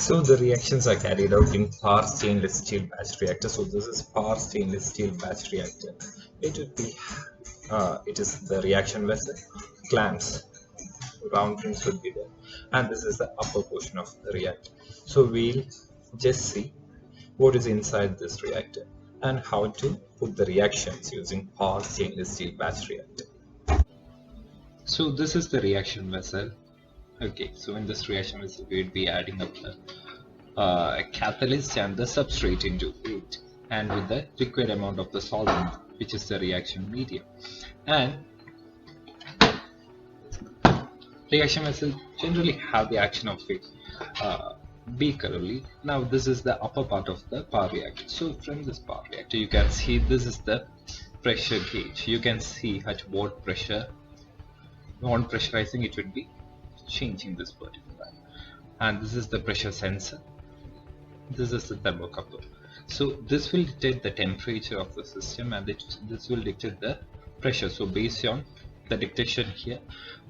So the reactions are carried out in Parr stainless steel batch reactor. So this is Parr stainless steel batch reactor. It would be, it is the reaction vessel, clamps, round rings would be there, and this is the upper portion of the reactor. So we'll just see what is inside this reactor and how to put the reactions using Parr stainless steel batch reactor. So this is the reaction vessel. Okay, so in this reaction vessel we would be adding up the catalyst and the substrate into it, and with the liquid amount of the solvent, which is the reaction medium. And reaction vessel generally have the action of a beaker only. Now this is the upper part of the Parr reactor. So from this Parr reactor you can see this is the pressure gauge. You can see at what pressure on pressurizing it would be changing this particular, and this is the pressure sensor. This is the thermocouple. So this will dictate the temperature of the system, and this will dictate the pressure. So based on the dictation here,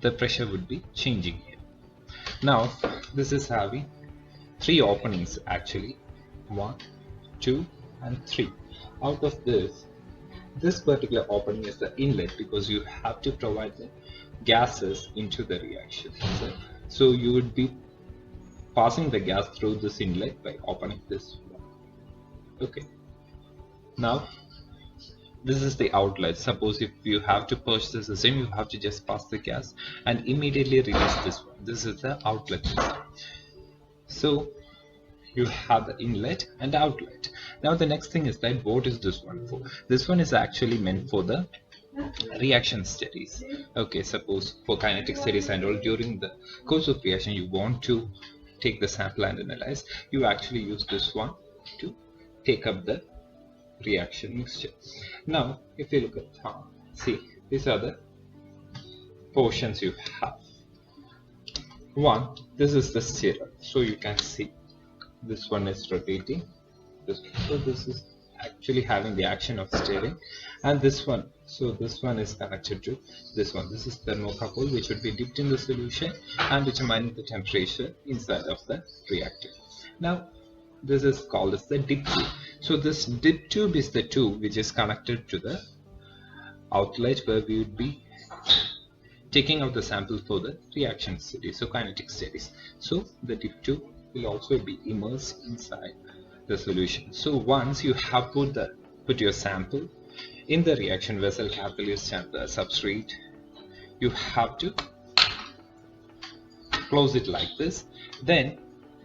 the pressure would be changing here. Now this is having 3 openings actually, 1, 2 and 3. Out of this particular opening is the inlet, because you have to provide the gases into the reaction. So you would be passing the gas through this inlet by opening this one. Okay, now this is the outlet. Suppose if you have to purge the system, you have to just pass the gas and immediately release this one. This is the outlet system. So you have the inlet and outlet. Now the next thing is that what is this one for? This one is actually meant for the reaction studies. Okay, suppose for kinetic studies and all, during the course of reaction you want to take the sample and analyze, you actually use this one to take up the reaction mixture. Now if you look at see, these are the portions you have. One, this is the stirrer. So you can see this one is rotating, so this is actually having the action of stirring, and this one, so this one is connected to this one. This is thermocouple, which would be dipped in the solution and determining the temperature inside of the reactor. Now this is called as the dip tube. So this dip tube is the tube which is connected to the outlet, where we would be taking out the sample for the reaction studies, so kinetic studies. So the dip tube will also be immersed inside the solution. So once you have put your sample in the reaction vessel, catalyst and the substrate, you have to close it like this. Then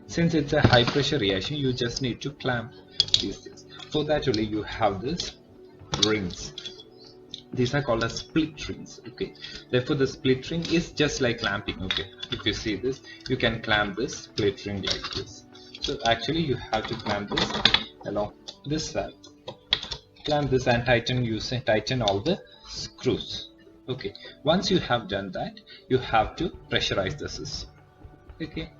since it's a high pressure reaction, you just need to clamp these things. For that only you have this rings. These are called as split rings. Okay, therefore the split ring is just like clamping. Okay, if you see this, you can clamp this split ring like this. So actually you have to clamp this along this side, clamp this and tighten all the screws. Okay, once you have done that, you have to pressurize the system. Okay,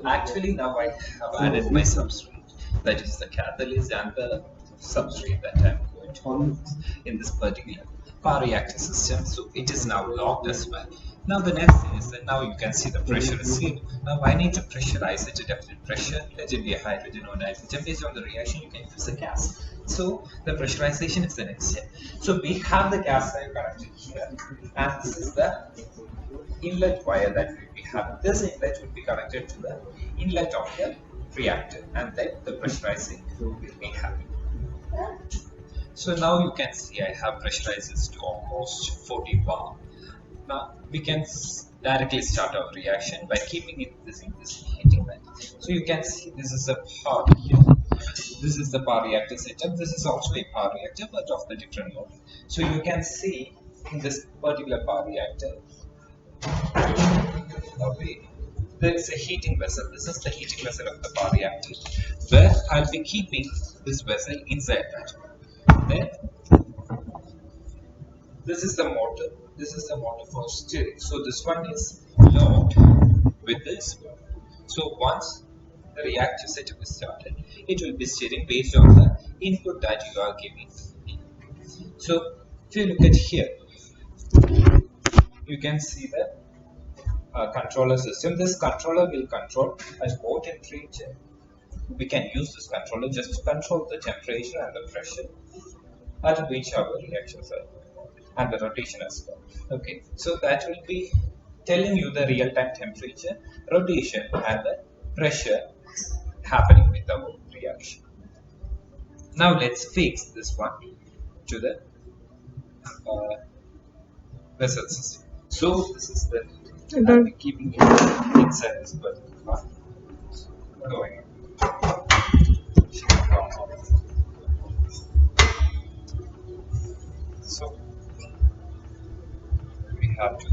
actually now I have added my substrate, that is the catalyst and the substrate that I'm going to use in this particular Parr reactor system. So it is now locked as well. Now the next thing is that now you can see the pressure is zero. Now I need to pressurize it to definite pressure. Let it be a hydrogen or nitrogen. Based on the reaction you can use the gas. So the pressurization is the next step. So we have the gas line connected here, and this is the inlet wire that we will be having. This inlet will be connected to the inlet of the reactor, and then the pressurizing will be happening. So now you can see I have pressurized this to almost 40 bar. Now we can directly start our reaction by keeping it in this heating vent. So you can see this is a Parr here. This is the Parr reactor setup. This is also a Parr reactor, but of the different mode. So you can see in this particular Parr reactor, there is a heating vessel. This is the heating vessel of the Parr reactor, where I'll be keeping this vessel inside that. Then this is the motor. This is the motor for steering. So this one is locked with this one. So once the reactor setup is started, it will be steering based on the input that you are giving. So if you look at here, you can see the controller system. This controller will control a more temperature. We can use this controller just to control the temperature and the pressure at which our reactions are and the rotation as well. Okay, so that will be telling you the real-time temperature, rotation, and the pressure happening with our reaction. Now let's fix this one to the uh, vessel system. So this is the I'll be keeping it inside this particular part. Going so we have to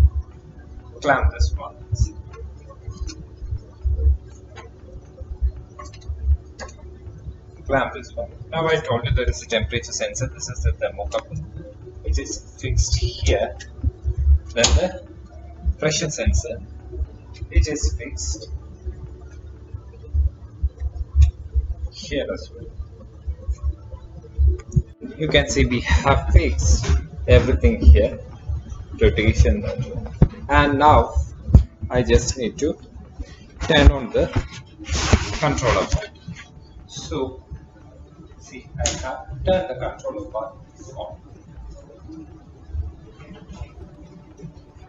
clamp this one. Clamp this one. Now I told you there is a temperature sensor. This is the thermocouple. It is fixed here. Then the pressure sensor. It is fixed here as well. You can see we have fixed everything here, rotation, and now I just need to turn on the controller part. So see, I have turned the controller part on.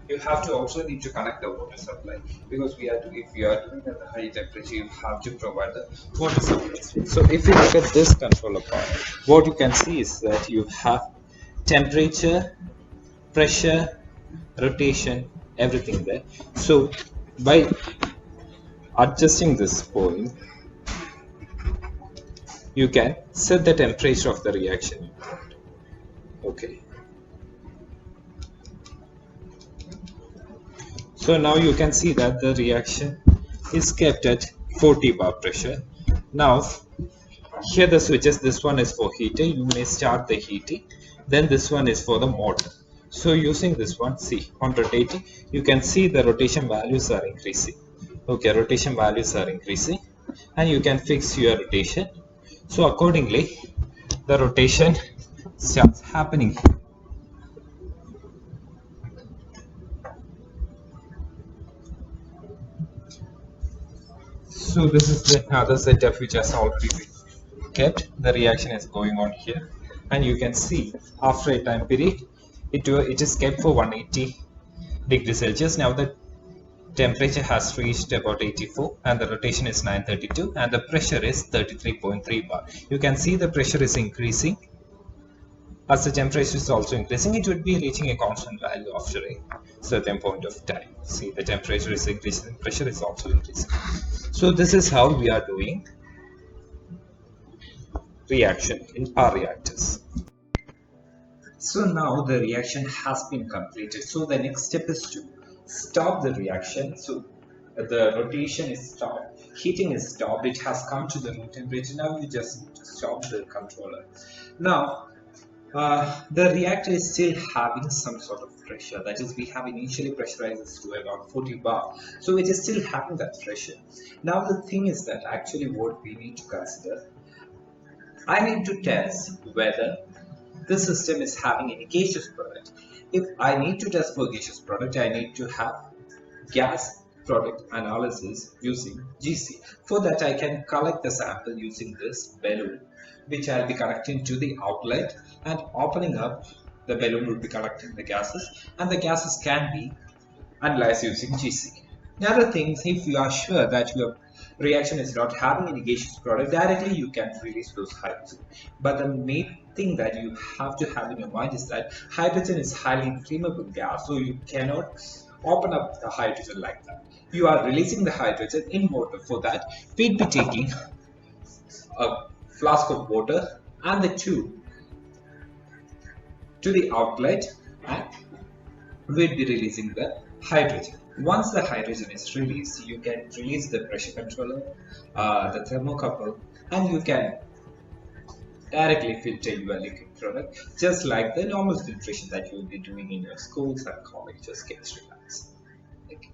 You have to also need to connect the water supply, because if you are doing at the high temperature, you have to provide the water supply. So if you look at this controller part, what you can see is that you have temperature, pressure, rotation, everything there. So by adjusting this point, you can set the temperature of the reaction. Okay, so now you can see that the reaction is kept at 40 bar pressure. Now here the switches, this one is for heating, you may start the heating, then this one is for the motor. So using this one, see, on rotating, you can see the rotation values are increasing. Okay, rotation values are increasing, and you can fix your rotation. So accordingly, the rotation starts happening. So this is the other setup which has already been kept. The reaction is going on here, and you can see after a time period, it is kept for 180 degrees Celsius. Now the temperature has reached about 84, and the rotation is 932, and the pressure is 33.3 bar. You can see the pressure is increasing. As the temperature is also increasing, it would be reaching a constant value after a certain point of time. See, the temperature is increasing, pressure is also increasing. So this is how we are doing reaction in Parr reactors. So now the reaction has been completed. So the next step is to stop the reaction. So the rotation is stopped, heating is stopped, it has come to the room temperature. Now you just need to stop the controller. Now the reactor is still having some sort of pressure. That is, we have initially pressurized this to around 40 bar. So it is still having that pressure. Now the thing is that actually what we need to consider, I need to test whether the system is having any gaseous product. If I need to test for gaseous product, I need to have gas product analysis using GC. For that, I can collect the sample using this balloon, which I'll be connecting to the outlet, and opening up the balloon will be collecting the gases, and the gases can be analyzed using GC. The other things, if you are sure that your reaction is not having any gaseous product, directly you can release those hydrogen. But the main thing that you have to have in your mind is that hydrogen is highly inflammable gas, so you cannot open up the hydrogen like that. You are releasing the hydrogen in water. For that, we'd be taking a flask of water and the tube to the outlet, and we'd be releasing the hydrogen. Once the hydrogen is released, you can release the pressure controller, the thermocouple, and you can directly filter your liquid product, just like the normal filtration that you will be doing in your schools and colleges, chemistry labs. Okay.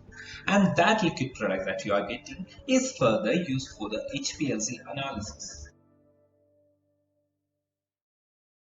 And that liquid product that you are getting is further used for the HPLC analysis.